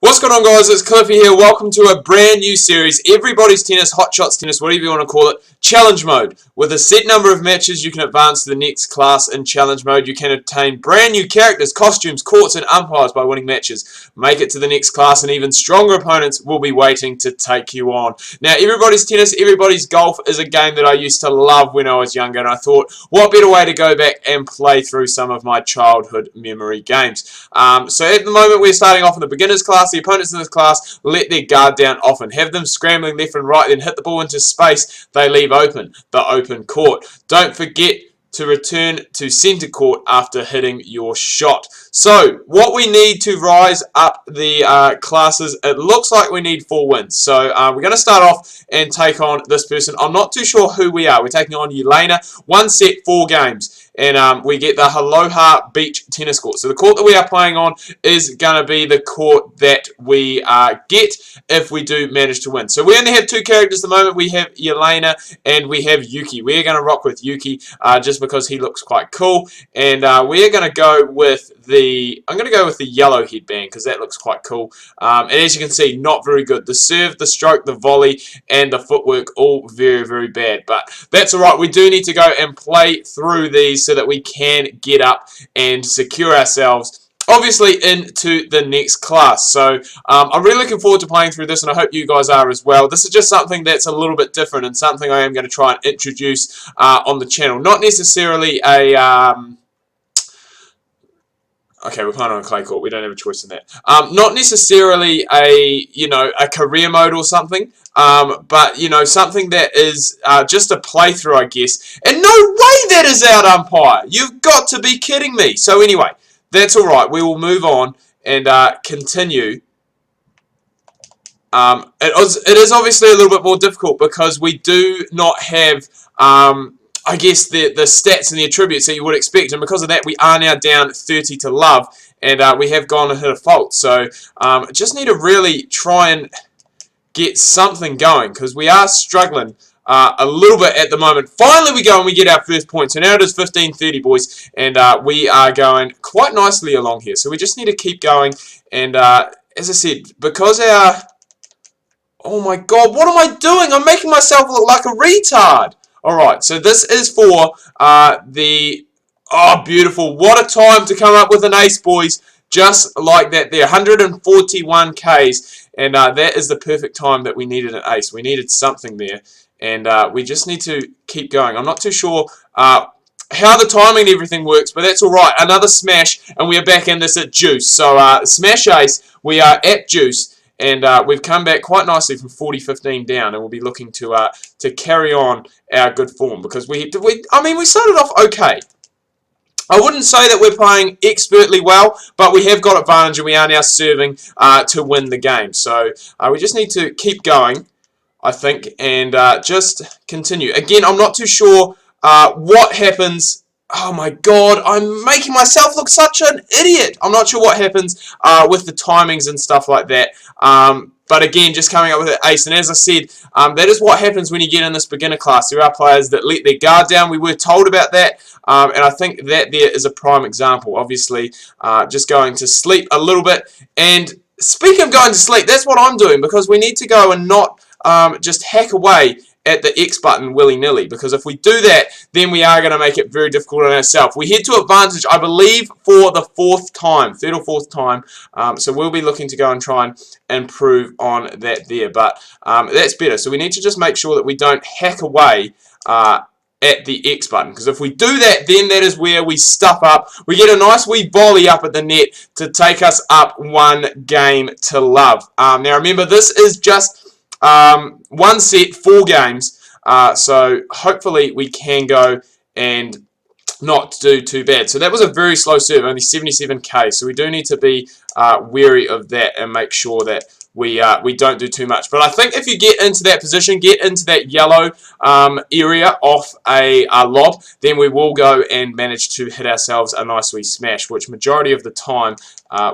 What's going on, guys? It's Cliffy here. Welcome to a brand new series, Everybody's Tennis, Hot Shots Tennis, whatever you want to call it, Challenge Mode. With a set number of matches, you can advance to the next class in Challenge Mode. You can obtain brand new characters, costumes, courts, and umpires by winning matches. Make it to the next class, and even stronger opponents will be waiting to take you on. Now, Everybody's Tennis, Everybody's Golf is a game that I used to love when I was younger, and I thought, what better way to go back and play through some of my childhood memory games. So at the moment, we're starting off in the beginner's class. The opponents in this class let their guard down often. Have them scrambling left and right, then hit the ball into space they leave open, the open court. Don't forget to return to centre court after hitting your shot. So, what we need to rise up the classes, it looks like we need 4 wins. So, we're going to start off and take on this person. I'm not too sure who we are. We're taking on Elena. 1 set, 4 games. And we get the Aloha Beach tennis court. So the court that we are playing on is going to be the court that we get if we do manage to win. So we only have 2 characters at the moment. We have Elena and we have Yuki. We're going to rock with Yuki just because he looks quite cool. And we're going to go with I'm going to go with the yellow headband because that looks quite cool. And as you can see, not very good. The serve, the stroke, the volley, and the footwork all very, very bad. But that's all right. We do need to go and play through these so that we can get up and secure ourselves, obviously, into the next class. So I'm really looking forward to playing through this, and I hope you guys are as well. This is just something that's a little bit different and something I am going to try and introduce on the channel. Not necessarily a... Okay, we're playing on a clay court. We don't have a choice in that. Not necessarily a career mode or something, but, something that is just a playthrough, I guess. And no way that is out, umpire! You've got to be kidding me! So anyway, that's alright. We will move on and continue. It is obviously a little bit more difficult because we do not have... I guess the stats and the attributes that you would expect, and because of that we are now down 30 to love, and we have gone and hit a fault. So just need to really try and get something going because we are struggling a little bit at the moment. Finally we go and we get our first point. So now it is 15-30, boys, and we are going quite nicely along here. So we just need to keep going, and as I said, because our... Oh my god, what am I doing? I'm making myself look like a retard! Alright, so this is for the... Oh, beautiful. What a time to come up with an ace, boys. Just like that there. 141 Ks. And that is the perfect time that we needed an ace. We needed something there. And we just need to keep going. I'm not too sure how the timing and everything works, but that's alright. Another smash, and we are back in this at Juice. So, smash ace. We are at Juice. And we've come back quite nicely from 40-15 down, and we'll be looking to carry on our good form because we started off okay. I wouldn't say that we're playing expertly well, but we have got advantage, and we are now serving to win the game. So we just need to keep going, I think, and just continue. Again, I'm not too sure what happens. Oh my god, I'm making myself look such an idiot. I'm not sure what happens with the timings and stuff like that. But again, just coming up with an ace. And as I said, that is what happens when you get in this beginner class. There are players that let their guard down. We were told about that. And I think that there is a prime example. Obviously, just going to sleep a little bit. And speaking of going to sleep, that's what I'm doing. Because we need to go and not just hack away at the X button willy-nilly, because if we do that, then we are going to make it very difficult on ourselves. We head to advantage, I believe, for the 4th time, 3rd or 4th time, so we'll be looking to go and try and improve on that there, but that's better. So we need to just make sure that we don't hack away at the X button, because if we do that, then that is where we stuff up. We get a nice wee volley up at the net to take us up 1 game to love. Now remember, this is just 1 set, 4 games, so hopefully we can go and not do too bad. So that was a very slow serve, only 77k, so we do need to be wary of that and make sure that we don't do too much. But I think if you get into that position, get into that yellow area off a lob, then we will go and manage to hit ourselves a nice wee smash, which majority of the time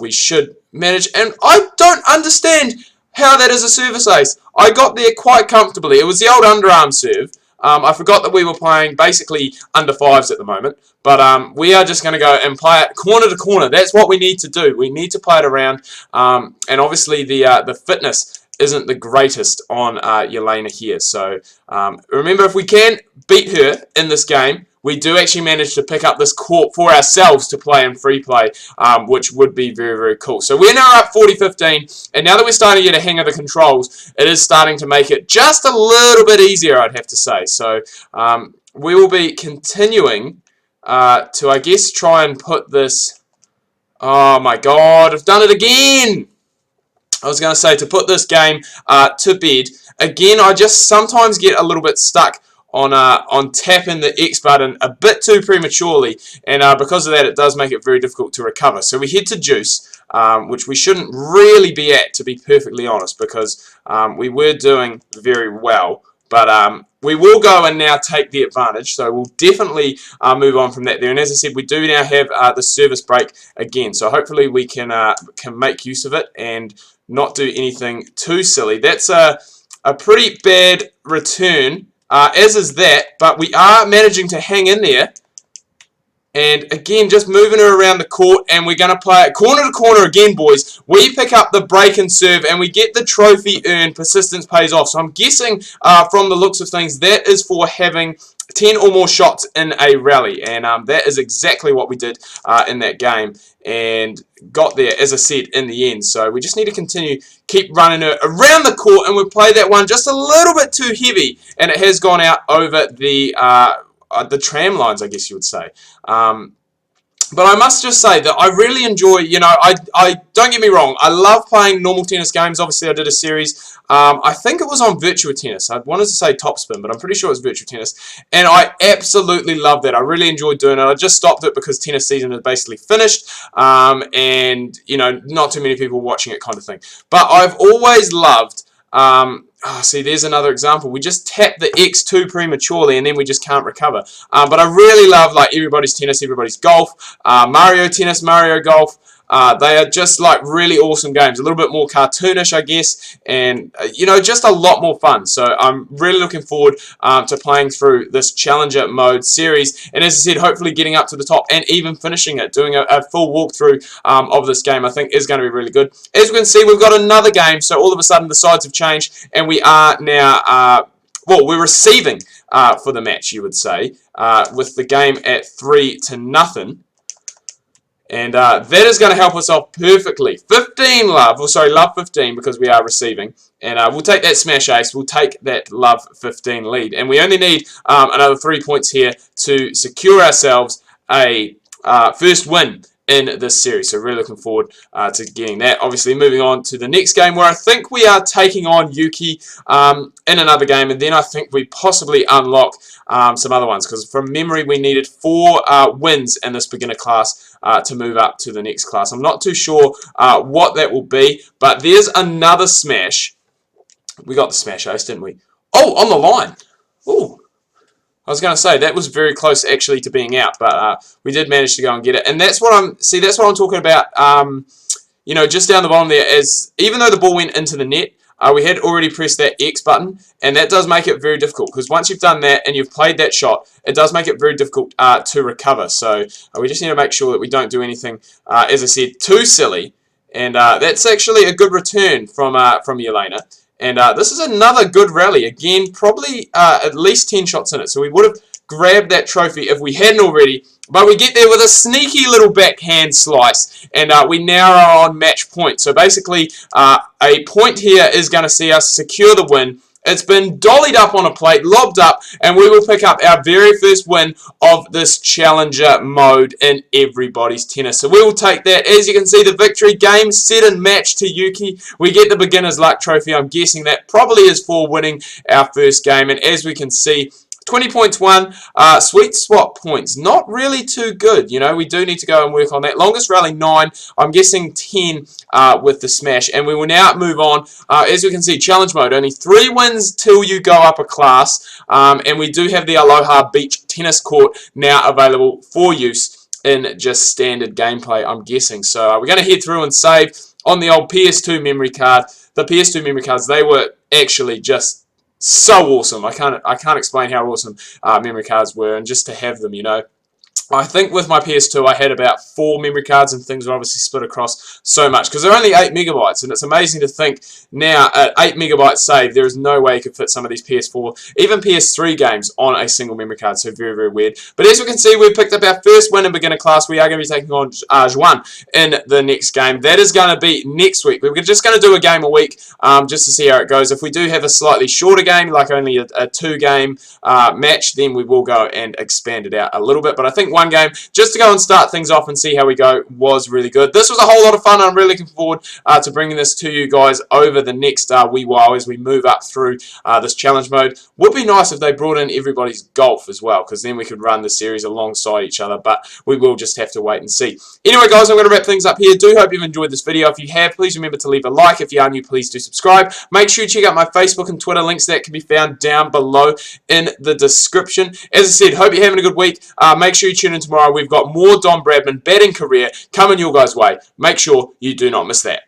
we should manage. And I don't understand how that is a service ace. I got there quite comfortably. It was the old underarm serve, I forgot that we were playing basically under 5s at the moment. But we are just going to go and play it corner to corner. That's what we need to do. We need to play it around. And obviously the fitness isn't the greatest on Yelena here. So remember, if we can beat her in this game, we do actually manage to pick up this court for ourselves to play in free play, which would be very, very cool. So we're now up 40-15, and now that we're starting to get a hang of the controls, it is starting to make it just a little bit easier, I'd have to say. So we will be continuing to, I guess, try and put this... Oh my god, I've done it again! I was going to say, to put this game to bed. Again, I just sometimes get a little bit stuck on tapping the X button a bit too prematurely, and because of that, it does make it very difficult to recover. So we head to Juice, which we shouldn't really be at, to be perfectly honest, because we were doing very well. But we will go and now take the advantage, so we'll definitely move on from that there. And as I said, we do now have the service break again, so hopefully we can make use of it and not do anything too silly. That's a pretty bad return, as is that, but we are managing to hang in there. And again, just moving her around the court, and we're going to play it corner to corner again, boys. We pick up the break and serve, and we get the trophy earned. Persistence pays off. So I'm guessing, from the looks of things, that is for having 10 or more shots in a rally. And that is exactly what we did in that game, and got there, as I said, in the end. So we just need to keep running her around the court, and we play that one just a little bit too heavy, and it has gone out over the tram lines, I guess you would say. But I must just say that I really enjoy, I don't get me wrong, I love playing normal tennis games. Obviously, I did a series, I think it was on Virtua Tennis. I wanted to say Topspin, but I'm pretty sure it was Virtua Tennis. And I absolutely love that. I really enjoyed doing it. I just stopped it because tennis season is basically finished, and, not too many people watching it kind of thing. But I've always loved... see, there's another example. We just tap the X too prematurely, and then we just can't recover. But I really love, like, Everybody's Tennis, Everybody's Golf, Mario Tennis, Mario Golf. They are just, like, really awesome games. A little bit more cartoonish, I guess, and, just a lot more fun. So I'm really looking forward to playing through this Challenger Mode series. And as I said, hopefully getting up to the top and even finishing it. Doing a full walkthrough of this game, I think, is going to be really good. As we can see, we've got another game. So all of a sudden, the sides have changed, and we are now... well, we're receiving for the match, you would say, with the game at 3-0. And that is going to help us off perfectly. 15 love, or sorry, love 15, because we are receiving. And we'll take that smash ace. We'll take that love 15 lead. And we only need another 3 points here to secure ourselves a first win in this series. So really looking forward to getting that. Obviously moving on to the next game, where I think we are taking on Yuki in another game, and then I think we possibly unlock some other ones, because from memory we needed 4 wins in this beginner class to move up to the next class. I'm not too sure what that will be, but there's another smash. We got the smash ace, didn't we? Oh, on the line. Ooh. I was going to say, that was very close actually to being out, but we did manage to go and get it. And that's what I'm talking about, just down the bottom there, is even though the ball went into the net, we had already pressed that X button, and that does make it very difficult, because once you've done that and you've played that shot, it does make it very difficult to recover. So we just need to make sure that we don't do anything, as I said, too silly. And that's actually a good return from Yelena. And this is another good rally. Again, probably at least 10 shots in it. So we would have grabbed that trophy if we hadn't already. But we get there with a sneaky little backhand slice. And we now are on match point. So basically, a point here is going to see us secure the win. It's been dollied up on a plate, lobbed up, and we will pick up our very first win of this Challenger Mode in Everybody's Tennis. So we will take that. As you can see, the victory, game, set, and match to Yuki. We get the Beginner's Luck Trophy. I'm guessing that probably is for winning our first game. And as we can see, 20 points won, sweet spot points, not really too good. We do need to go and work on that. Longest rally, 9. I'm guessing 10 with the smash. And we will now move on. As we can see, challenge mode, only 3 wins till you go up a class. And we do have the Aloha Beach Tennis Court now available for use in just standard gameplay, I'm guessing. So we're going to head through and save on the old PS2 memory card. The PS2 memory cards, they were actually just so awesome. I can't explain how awesome memory cards were, and just to have them, you know. I think with my PS2 I had about 4 memory cards, and things were obviously split across so much because they're only 8 megabytes, and it's amazing to think now at 8 megabytes save there is no way you could fit some of these PS4 even PS3 games on a single memory card, so very, very weird. But as we can see, we picked up our first win in beginner class. We are going to be taking on Juan in the next game. That is going to be next week. We're just going to do a game a week just to see how it goes. If we do have a slightly shorter game, like only a 2-game match, then we will go and expand it out a little bit. But I think one game, just to go and start things off and see how we go, was really good. This was a whole lot of fun. I'm really looking forward to bringing this to you guys over the next wee while as we move up through this challenge mode. Would be nice if they brought in everybody's golf as well, because then we could run the series alongside each other, but we will just have to wait and see. Anyway, guys, I'm going to wrap things up here. Do hope you've enjoyed this video. If you have, please remember to leave a like. If you are new, please do subscribe. Make sure you check out my Facebook and Twitter links that can be found down below in the description. As I said, hope you're having a good week. Make sure you tune in tomorrow. We've got more Don Bradman batting career coming your guys' way. Make sure you do not miss that.